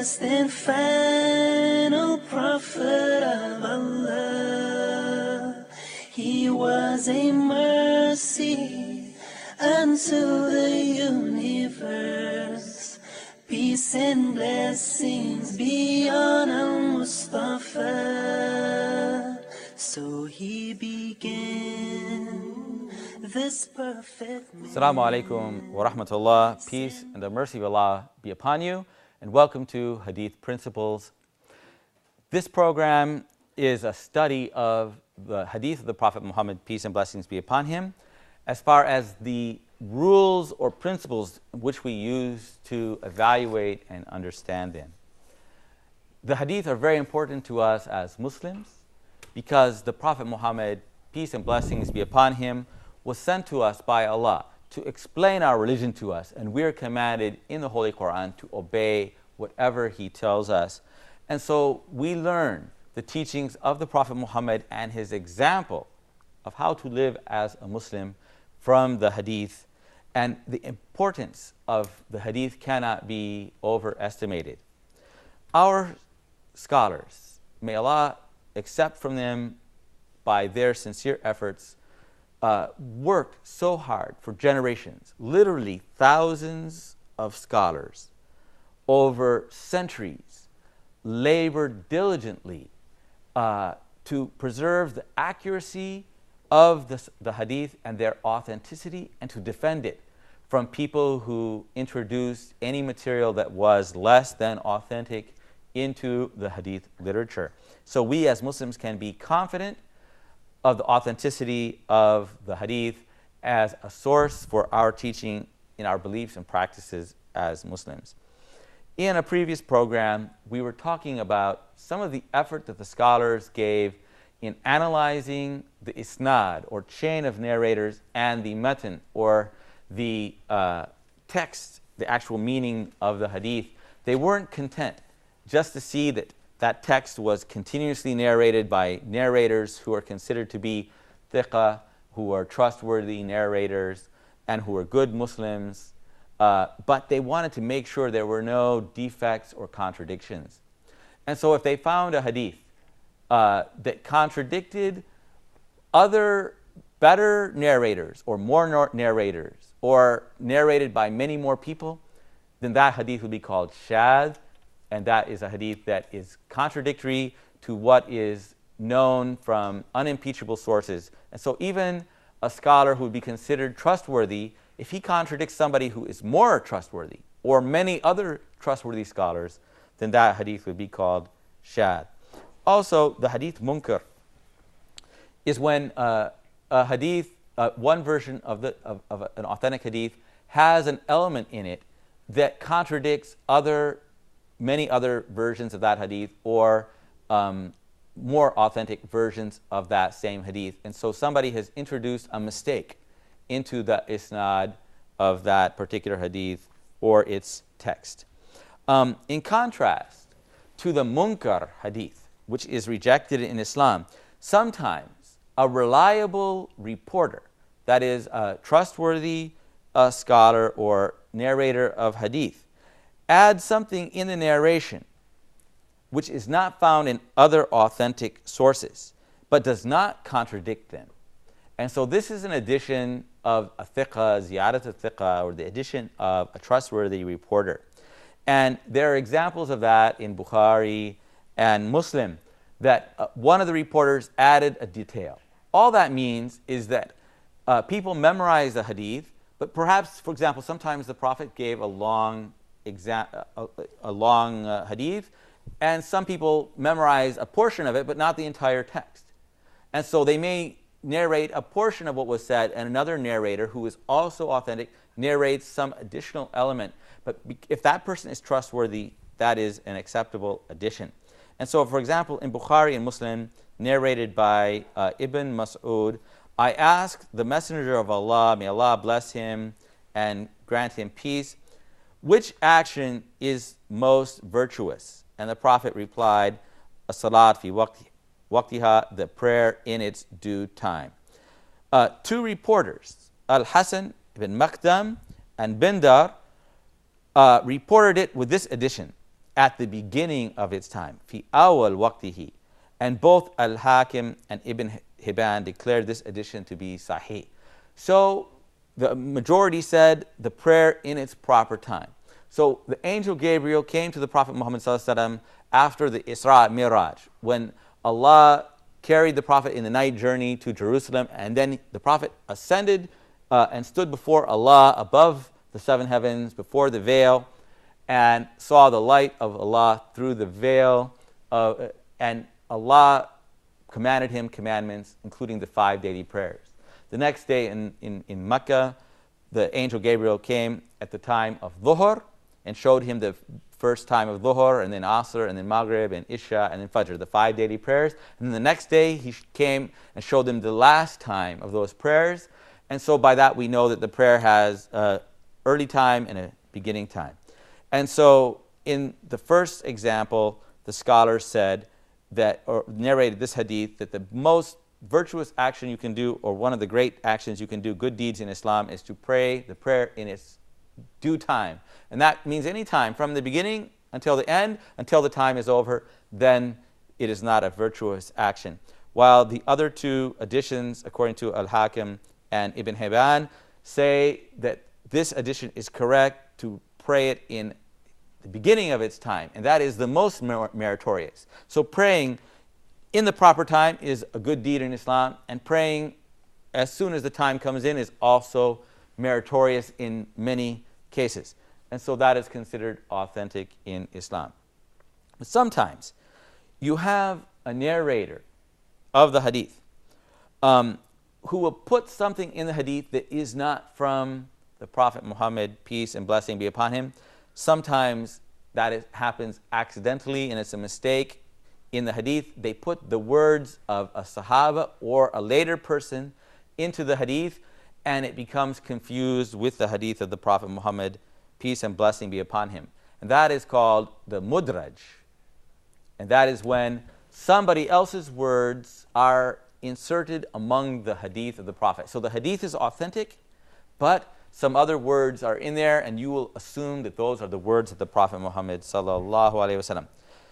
last and final prophet of Allah. He was a mercy unto the universe. Peace and blessings be on Al-Mustafa. So he began this perfect. Assalamu alaikum wa rahmatullah. Peace and the mercy of Allah be upon you, and welcome to Hadith Principles. This program is a study of the Hadith of the Prophet Muhammad, peace and blessings be upon him, as far as the rules or principles which we use to evaluate and understand them. The Hadith are very important to us as Muslims because the Prophet Muhammad, peace and blessings be upon him, was sent to us by Allah to explain our religion to us, and we are commanded in the Holy Quran to obey whatever he tells us. And so we learn the teachings of the Prophet Muhammad and his example of how to live as a Muslim from the Hadith, and the importance of the Hadith cannot be overestimated. Our scholars, may Allah accept from them by their sincere efforts, worked so hard for generations, literally thousands of scholars over centuries, labored diligently to preserve the accuracy of the Hadith and their authenticity, and to defend it from people who introduced any material that was less than authentic into the Hadith literature. So we as Muslims can be confident of the authenticity of the Hadith as a source for our teaching in our beliefs and practices as Muslims. In a previous program, we were talking about some of the effort that the scholars gave in analyzing the isnad, or chain of narrators, and the matan, or the text, the actual meaning of the Hadith. They weren't content just to see that that text was continuously narrated by narrators who are considered to be thiqa, who are trustworthy narrators, and who are good Muslims. But they wanted to make sure there were no defects or contradictions. And so if they found a hadith that contradicted other better narrators, or more narrators, or narrated by many more people, then that hadith would be called shadh, and that is a hadith that is contradictory to what is known from unimpeachable sources. And so even a scholar who would be considered trustworthy, if he contradicts somebody who is more trustworthy, or many other trustworthy scholars, then that hadith would be called shadh. Also, the hadith munkar is when a hadith, one version of an authentic hadith has an element in it that contradicts many other versions of that hadith, or more authentic versions of that same hadith. And so somebody has introduced a mistake into the isnad of that particular hadith or its text. In contrast to the munkar hadith, which is rejected in Islam, sometimes a reliable reporter, that is a trustworthy scholar or narrator of hadith, adds something in the narration which is not found in other authentic sources, but does not contradict them. And so this is an addition of a thiqa, ziyadat al-thiqa, or the addition of a trustworthy reporter. And there are examples of that in Bukhari and Muslim, that one of the reporters added a detail. All that means is that people memorize the hadith, but perhaps, for example, sometimes the Prophet gave a long hadith, and some people memorize a portion of it, but not the entire text. And so they may narrate a portion of what was said, and another narrator, who is also authentic, narrates some additional element. But if that person is trustworthy, that is an acceptable addition. And so, for example, in Bukhari and Muslim, narrated by Ibn Mas'ud, I asked the Messenger of Allah, may Allah bless him and grant him peace, which action is most virtuous? And the Prophet replied, as-salat fi waqtiha, the prayer in its due time. Two reporters, Al-Hasan ibn Maqdam and Bindar, reported it with this addition. at the beginning of its time, fi awal waqtihi. And both Al-Hakim and Ibn Hibban declared this addition to be sahih. So the majority said the prayer in its proper time. So the angel Gabriel came to the Prophet Muhammad ﷺ after the Isra Miraj, when Allah carried the Prophet in the night journey to Jerusalem, and then the Prophet ascended and stood before Allah above the seven heavens, before the veil, and saw the light of Allah through the veil, and Allah commanded him commandments, including the 5 daily prayers. The next day in Mecca, the angel Gabriel came at the time of Dhuhr and showed him the first time of Dhuhr, and then Asr, and then Maghrib, and Isha, and then Fajr, the 5 daily prayers. And then the next day, he came and showed them the last time of those prayers. And so by that, we know that the prayer has an early time and a beginning time. And so in the first example, the scholars said that, or narrated this hadith, that the most virtuous action you can do, or one of the great actions you can do, good deeds in Islam, is to pray the prayer in its due time. And that means any time, from the beginning until the end, until the time is over, then it is not a virtuous action. While the other two additions, according to Al-Hakim and Ibn Hibban, say that this addition is correct to pray it in the beginning of its time, and that is the most meritorious. So praying in the proper time is a good deed in Islam, and praying as soon as the time comes in is also meritorious in many cases. And so that is considered authentic in Islam. But sometimes you have a narrator of the hadith who will put something in the hadith that is not from the Prophet Muhammad, peace and blessing be upon him. Sometimes that happens accidentally, and it's a mistake in the hadith. They put the words of a Sahaba or a later person into the hadith, and it becomes confused with the hadith of the Prophet Muhammad, peace and blessing be upon him. And that is called the mudraj. And that is when somebody else's words are inserted among the hadith of the Prophet. So the hadith is authentic, but some other words are in there, and you will assume that those are the words of the Prophet Muhammad sallallahu alaihi wasallam.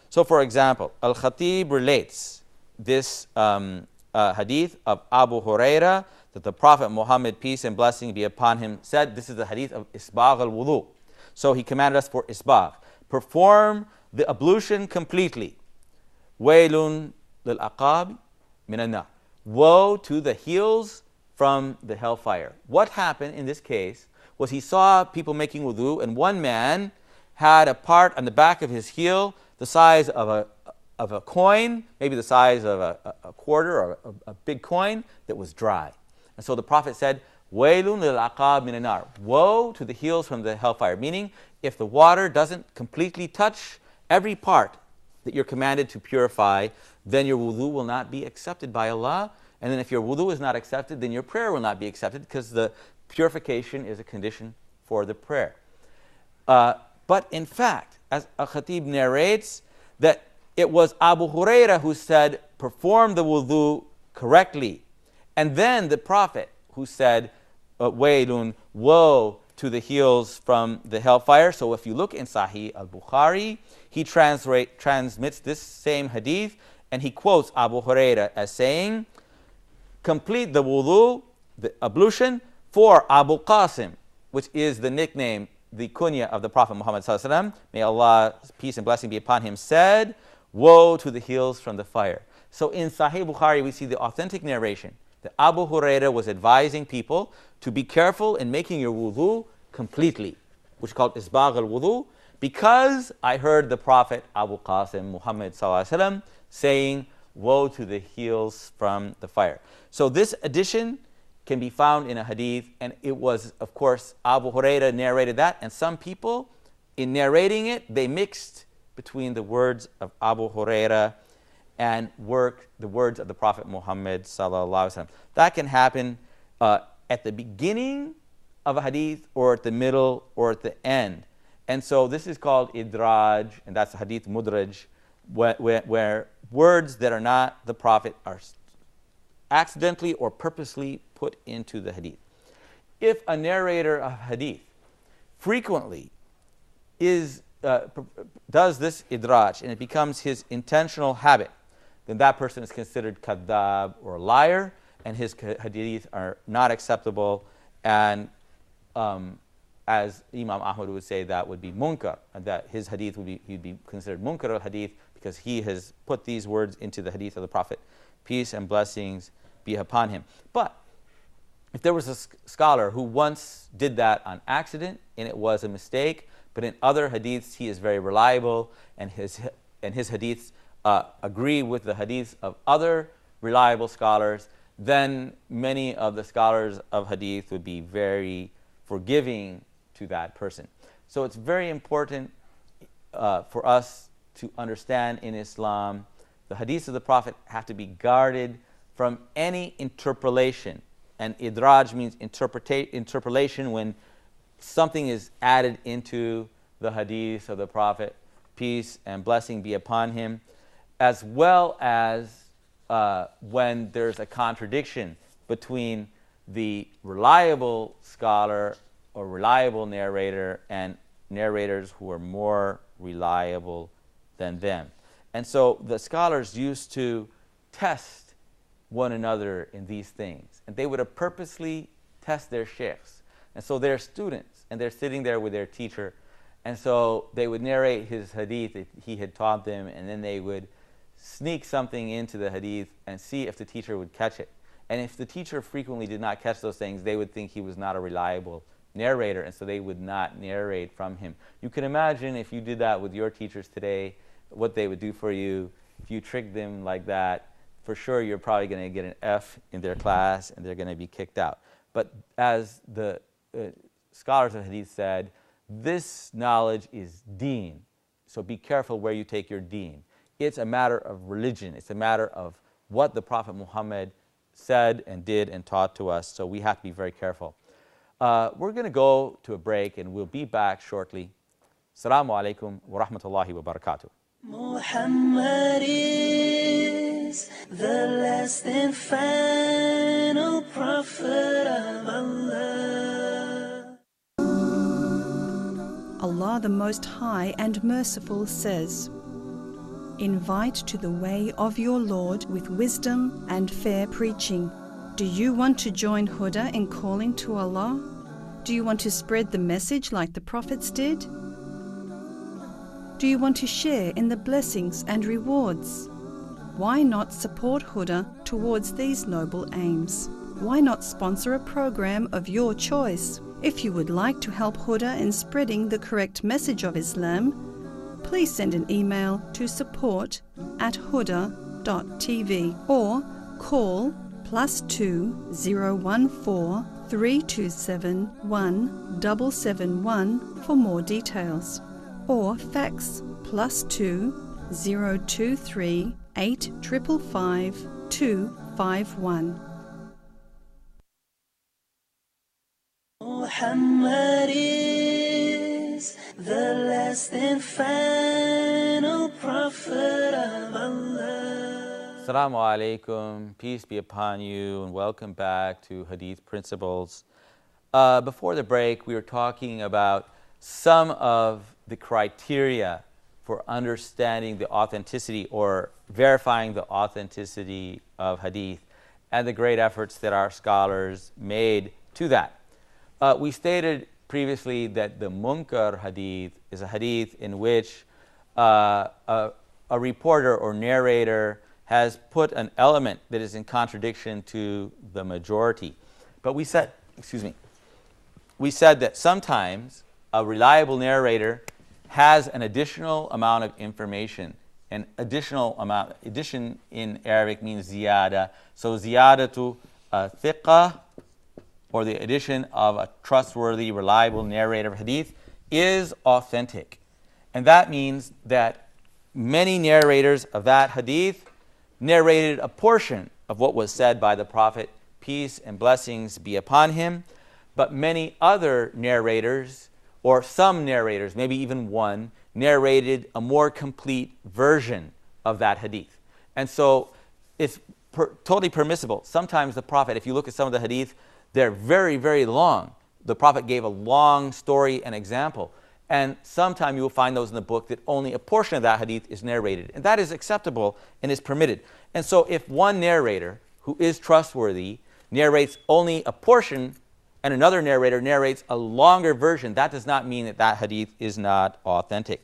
So for example, Al-Khatib relates this hadith of Abu Huraira, that the Prophet Muhammad, peace and blessing be upon him, said, this is the hadith of Isbagh al-Wudu. So he commanded us for Isbagh. Perform the ablution completely. Waylun lil-aqab minan nar. Woe to the heels from the hellfire. What happened in this case was he saw people making wudu, and one man had a part on the back of his heel the size of a coin, maybe the size of a quarter or a big coin, that was dry. And so the Prophet said, Waylun lil-aqab minan nar. Woe to the heels from the hellfire. Meaning, if the water doesn't completely touch every part that you're commanded to purify, then your wudu will not be accepted by Allah. And then if your wudu is not accepted, then your prayer will not be accepted, because the purification is a condition for the prayer. But in fact, as Al-Khatib narrates, that it was Abu Huraira who said, perform the wudu correctly. And then the Prophet who said, Waylun, woe to the heels from the hellfire. So if you look in Sahih al-Bukhari, he transmits this same hadith, and he quotes Abu Huraira as saying, complete the wudu, the ablution, for Abu Qasim, which is the nickname, the kunya of the Prophet Muhammad sallallahu alaihi wasallam. May Allah's peace and blessing be upon him, said, woe to the heels from the fire. So in Sahih Bukhari, we see the authentic narration that Abu Huraira was advising people to be careful in making your wudu completely, which is called Isbagh al-Wudu, because I heard the Prophet Abu Qasim Muhammad sallallahu alaihi wasallam saying, woe to the heels from the fire. So this addition can be found in a hadith, and it was, of course, Abu Huraira narrated that, and some people, in narrating it, they mixed between the words of Abu Huraira and the words of the Prophet Muhammad sallallahu alaihi wasallam. That can happen at the beginning of a hadith, or at the middle, or at the end. And so this is called idraj, and that's a hadith mudraj, where words that are not the Prophet are accidentally or purposely put into the hadith. If a narrator of hadith frequently is does this idraj and it becomes his intentional habit, then that person is considered kadhab or liar, and his hadith are not acceptable. And as Imam Ahmad would say, that would be munkar, and that his hadith he'd be considered munkar al-hadith because he has put these words into the hadith of the Prophet, peace and blessings be upon him. But if there was a scholar who once did that on accident and it was a mistake, but in other hadiths he is very reliable and his hadiths agree with the hadiths of other reliable scholars, then many of the scholars of hadith would be very forgiving to that person. So it's very important for us to understand in Islam, the hadiths of the Prophet have to be guarded from any interpolation. And idraj means interpolation, when something is added into the hadith of the Prophet, peace and blessing be upon him, as well as when there's a contradiction between the reliable scholar or reliable narrator and narrators who are more reliable than them. And so the scholars used to test one another in these things. And they would purposely test their sheikhs. And so they're students, and they're sitting there with their teacher. And so they would narrate his hadith that he had taught them, and then they would sneak something into the hadith and see if the teacher would catch it. And if the teacher frequently did not catch those things, they would think he was not a reliable narrator, and so they would not narrate from him. You can imagine if you did that with your teachers today, what they would do for you. If you tricked them like that, for sure you're probably going to get an F in their class and they're going to be kicked out. But as the scholars of hadith said, this knowledge is deen. So be careful where you take your deen. It's a matter of religion. It's a matter of what the Prophet Muhammad said and did and taught to us. So we have to be very careful. We're going to go to a break and we'll be back shortly. Assalamu alaikum wa rahmatullahi wa barakatuh. Muhammad is the last and final prophet of Allah. Allah the Most High and Merciful says, "Invite to the way of your Lord with wisdom and fair preaching." Do you want to join Huda in calling to Allah? Do you want to spread the message like the prophets did? Do you want to share in the blessings and rewards? Why not support Huda towards these noble aims? Why not sponsor a program of your choice? If you would like to help Huda in spreading the correct message of Islam, please send an email to support@huda.tv or call +2 014 327 1771 for more details, or fax +2 023 8555 251. Muhammad is the last and final prophet of Allah. Assalamu alaikum, peace be upon you, and welcome back to Hadith Principles. Before the break, we were talking about some of the criteria for understanding the authenticity or verifying the authenticity of Hadith and the great efforts that our scholars made to that. We stated previously that the munkar hadith is a hadith in which a reporter or narrator has put an element that is in contradiction to the majority. But we said that sometimes a reliable narrator has an additional amount of information. An addition in Arabic means ziyada. So ziyadatu thiqah, or the addition of a trustworthy, reliable narrator of hadith, is authentic. And that means that many narrators of that hadith narrated a portion of what was said by the Prophet, peace and blessings be upon him, but many other narrators, or some narrators, maybe even one, narrated a more complete version of that hadith. And so it's totally permissible. Sometimes the Prophet, if you look at some of the hadith, they're very, very long. The Prophet gave a long story and example. And sometime you will find those in the book that only a portion of that hadith is narrated. And that is acceptable and is permitted. And so if one narrator who is trustworthy narrates only a portion and another narrator narrates a longer version, that does not mean that that hadith is not authentic.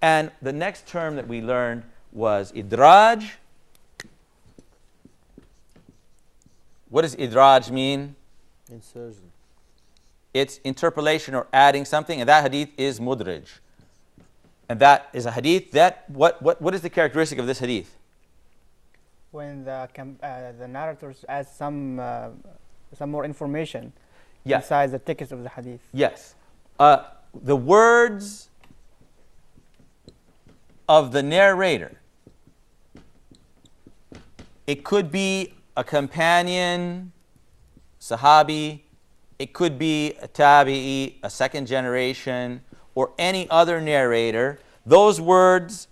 And the next term that we learned was idraj. What does idraj mean? Insertion. It's interpolation or adding something, and that hadith is mudraj. And that is a hadith that, what is the characteristic of this hadith? When the narrators add some more information Yes. inside the text of the hadith. Yes. The words of the narrator, it could be a companion, sahabi, it could be a tabi'i, a second generation, or any other narrator. Those words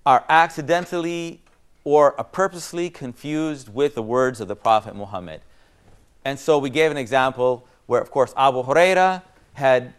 are accidentally or purposely confused with the words of the Prophet Muhammad. And so we gave an example where, of course, Abu Huraira had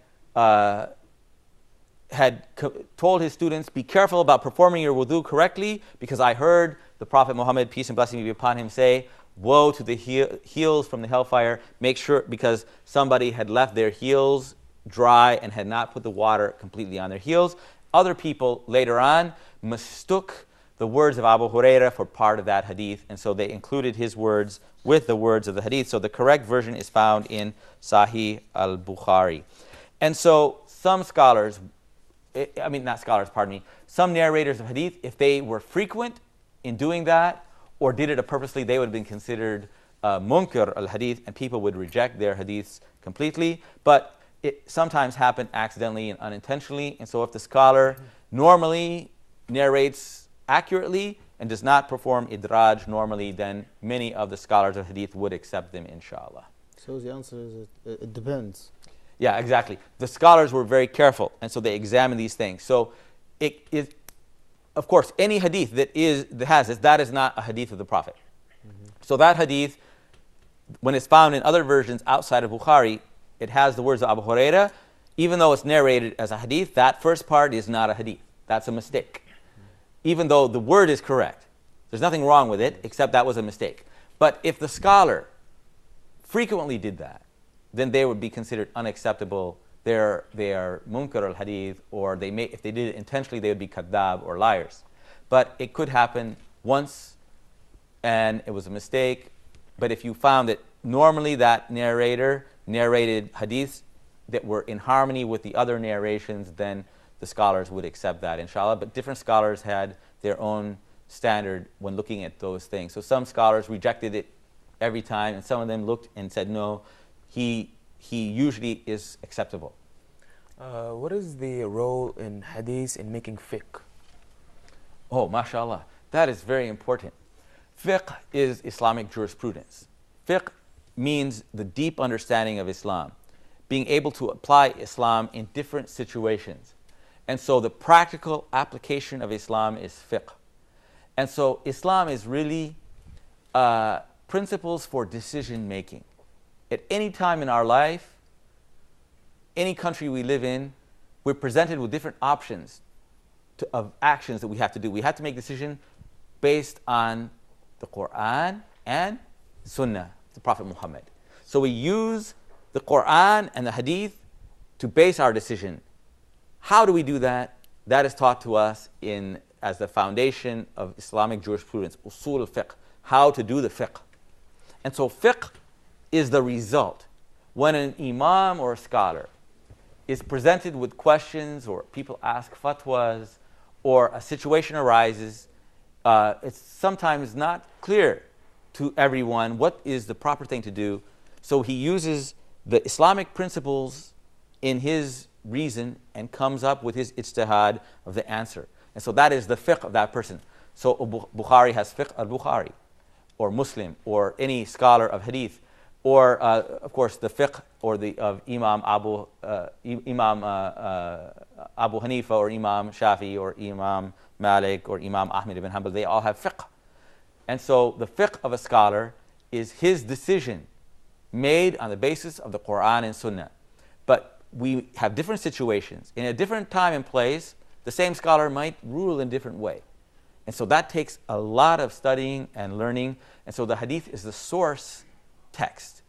told his students, be careful about performing your wudu correctly, because I heard the Prophet Muhammad, peace and blessing be upon him, say, woe to the heels from the hellfire. Make sure, because somebody had left their heels dry and had not put the water completely on their heels. Other people later on mistook the words of Abu Huraira for part of that hadith, and so they included his words with the words of the hadith. So the correct version is found in Sahih al-Bukhari. And so some scholars, some narrators of hadith, if they were frequent in doing that or did it purposely, they would have been considered munkar al-hadith, and people would reject their hadiths completely. But it sometimes happened accidentally and unintentionally, and so if the scholar normally narrates accurately and does not perform idraj normally, then many of the scholars of hadith would accept them, inshallah. So the answer is it depends. Yeah, exactly. The scholars were very careful, and so they examined these things. So it is, of course, any hadith that has this, that is not a hadith of the Prophet. So that hadith, when it's found in other versions outside of Bukhari, it has the words of Abu Huraira. Even though it's narrated as a hadith, that first part is not a hadith. That's a mistake. Even though the word is correct. There's nothing wrong with it, except that was a mistake. But if the scholar frequently did that, then they would be considered unacceptable. They are munkar al-hadith, or if they did it intentionally, they would be kadab or liars. But it could happen once, and it was a mistake. But if you found that normally that narrator narrated hadiths that were in harmony with the other narrations, then the scholars would accept that, inshallah. But different scholars had their own standard when looking at those things. So some scholars rejected it every time, and some of them looked and said, no, he usually is acceptable. What is the role in hadith in making fiqh? Oh, mashallah. That is very important. Fiqh is Islamic jurisprudence. Fiqh means the deep understanding of Islam, being able to apply Islam in different situations. And so the practical application of Islam is fiqh. And so Islam is really principles for decision making. At any time in our life, any country we live in, we're presented with different options of actions that we have to do. We have to make a decision based on the Quran and Sunnah, the Prophet Muhammad. So we use the Quran and the Hadith to base our decision. How do we do that? That is taught to us as the foundation of Islamic jurisprudence, usul al-fiqh, how to do the fiqh. And so fiqh is the result. When an imam or a scholar is presented with questions, or people ask fatwas, or a situation arises, it's sometimes not clear to everyone what is the proper thing to do. So he uses the Islamic principles in his reason and comes up with his ijtihad of the answer. And so that is the fiqh of that person. So Bukhari has fiqh al-Bukhari, or Muslim, or any scholar of hadith, or of course the fiqh of Imam Abu Hanifa, or Imam Shafi, or Imam Malik, or Imam Ahmed ibn Hanbal. They all have fiqh. And so the fiqh of a scholar is his decision made on the basis of the Quran and Sunnah. But we have different situations. In a different time and place, the same scholar might rule in a different way. And so that takes a lot of studying and learning. And so the hadith is the source text,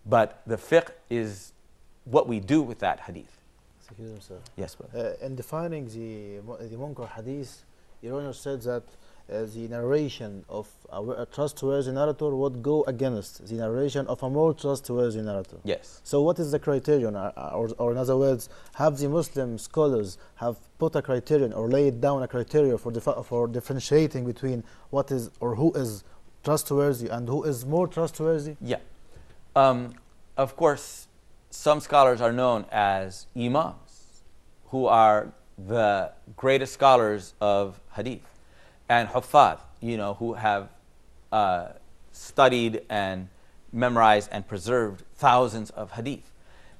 but the fiqh is what we do with that hadith. Excuse me, sir. Yes, brother. In defining the Munkar hadith, your Honor said that the narration of a trustworthy narrator would go against the narration of a more trustworthy narrator. Yes. So what is the criterion, or in other words, have the Muslim scholars have put a criterion or laid down a criteria for differentiating between what is or who is trustworthy and who is more trustworthy? Yeah. Of course, some scholars are known as imams, who are the greatest scholars of hadith, and huffaz, who have studied and memorized and preserved thousands of hadith,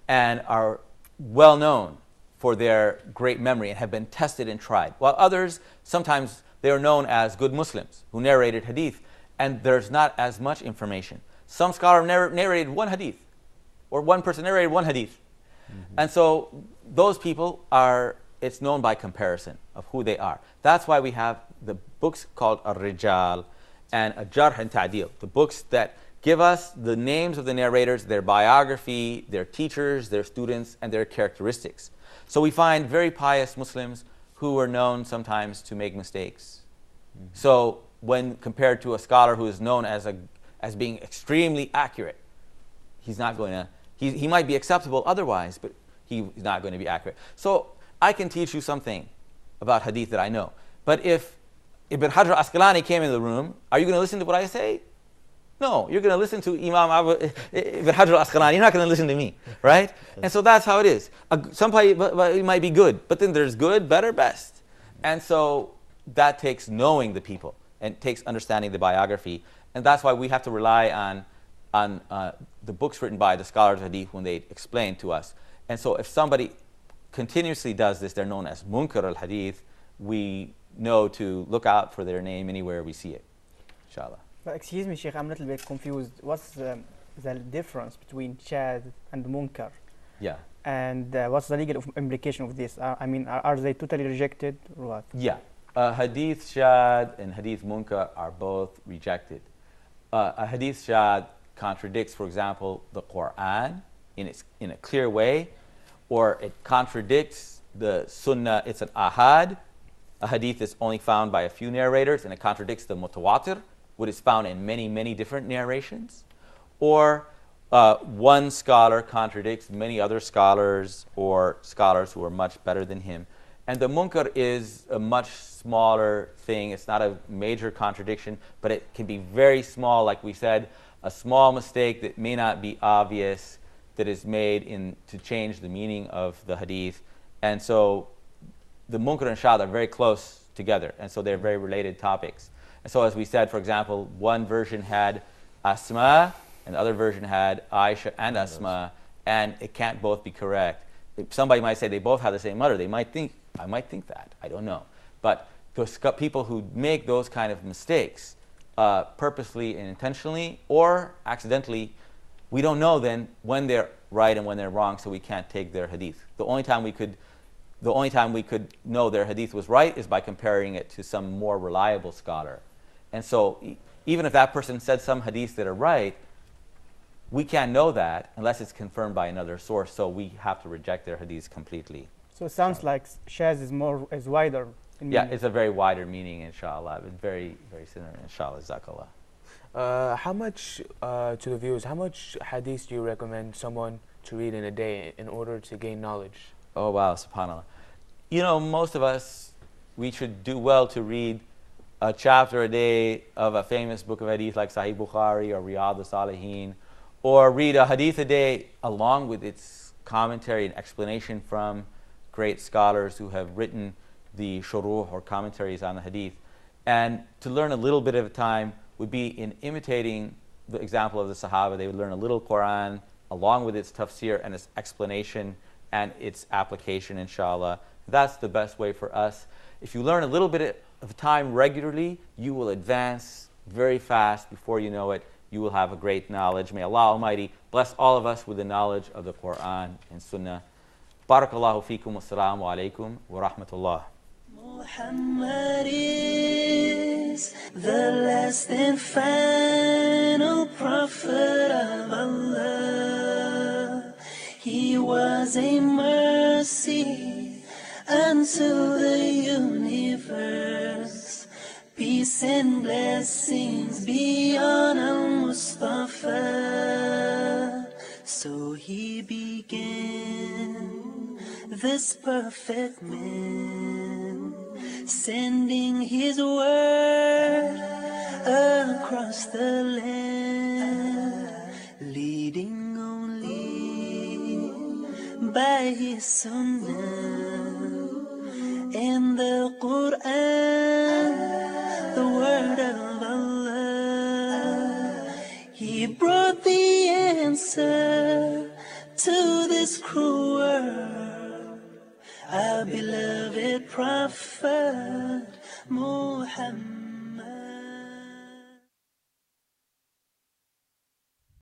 and are well known for their great memory and have been tested and tried. While others, sometimes they are known as good Muslims who narrated hadith, and there's not as much information. Some scholar narrated one hadith, or one person narrated one hadith. And so those people are, it's known by comparison of who they are. That's why we have the books called Ar-Rijal and Jarh and Ta'dil, the books that give us the names of the narrators, their biography, their teachers, their students, and their characteristics. So we find very pious Muslims who are known sometimes to make mistakes. So when compared to a scholar who is known as being extremely accurate, he's not going to, he might be acceptable otherwise, but he's not going to be accurate. So I can teach you something about hadith that I know. But if Ibn Hajar Asqalani came in the room, are you going to listen to what I say? No, you're going to listen to Ibn Hajar Asqalani. You're not going to listen to me, right? And so that's how it is. Somebody might be good, but then there's good, better, best. And so that takes knowing the people and takes understanding the biography. And that's why we have to rely on the books written by the scholars of hadith when they explain to us. And so if somebody continuously does this, they're known as Munkar al-Hadith. We know to look out for their name anywhere we see it, inshallah. But excuse me, Sheikh, I'm a little bit confused. What's the difference between Shadh and Munkar? Yeah. And what's the legal implication of this? I mean, are they totally rejected or what? Yeah. Hadith Shadh and Hadith Munkar are both rejected. A Hadith Shadh contradicts, for example, the Quran in a clear way, or it contradicts the Sunnah. It's an ahad. A hadith is only found by a few narrators, and it contradicts the mutawatir, what is found in many, many different narrations. Or one scholar contradicts many other scholars, or scholars who are much better than him. And the munkar is a much smaller thing. It's not a major contradiction, but it can be very small, like we said, a small mistake that may not be obvious that is made to change the meaning of the hadith. And so the munkar and shadh are very close together, and so they're very related topics. And so as we said, for example, one version had Asma, and the other version had Aisha and Asma, and it can't both be correct. Somebody might say they both have the same mother. I might think that. I don't know. But those people who make those kind of mistakes, purposely and intentionally, or accidentally, we don't know then when they're right and when they're wrong, so we can't take their hadith. The only time we could know their hadith was right is by comparing it to some more reliable scholar. And so even if that person said some hadiths that are right, we can't know that unless it's confirmed by another source, so we have to reject their hadiths completely. So it sounds like Shadh is wider in Yeah, meaning. it's a very wider meaning, inshallah. It's very, very similar, inshallah. Jazakallah. How much, to the viewers, how much hadith do you recommend someone to read in a day in order to gain knowledge? Oh, wow, subhanAllah. Most of us, we should do well to read a chapter a day of a famous book of hadith like Sahih Bukhari or Riyadh al-Salihin, or read a hadith a day along with its commentary and explanation from great scholars who have written the shuruh or commentaries on the hadith. And to learn a little bit at a time would be in imitating the example of the Sahaba. They would learn a little Quran along with its tafsir and its explanation and its application, inshallah. That's the best way for us. If you learn a little bit of time regularly, you will advance very fast. Before you know it, you will have a great knowledge. May Allah Almighty bless all of us with the knowledge of the Quran and Sunnah. Barakallahu feekum. Assalamu alaikum wa rahmatullah. Muhammad is the last and final prophet of Allah. He was a mercy unto the universe. Peace and blessings be on Al-Mustafa. So he began this perfect man, sending his word across the land, leading only by his sunnah and the Quran, the word of Allah. He brought the answer to this cruel world, our beloved Prophet Muhammad.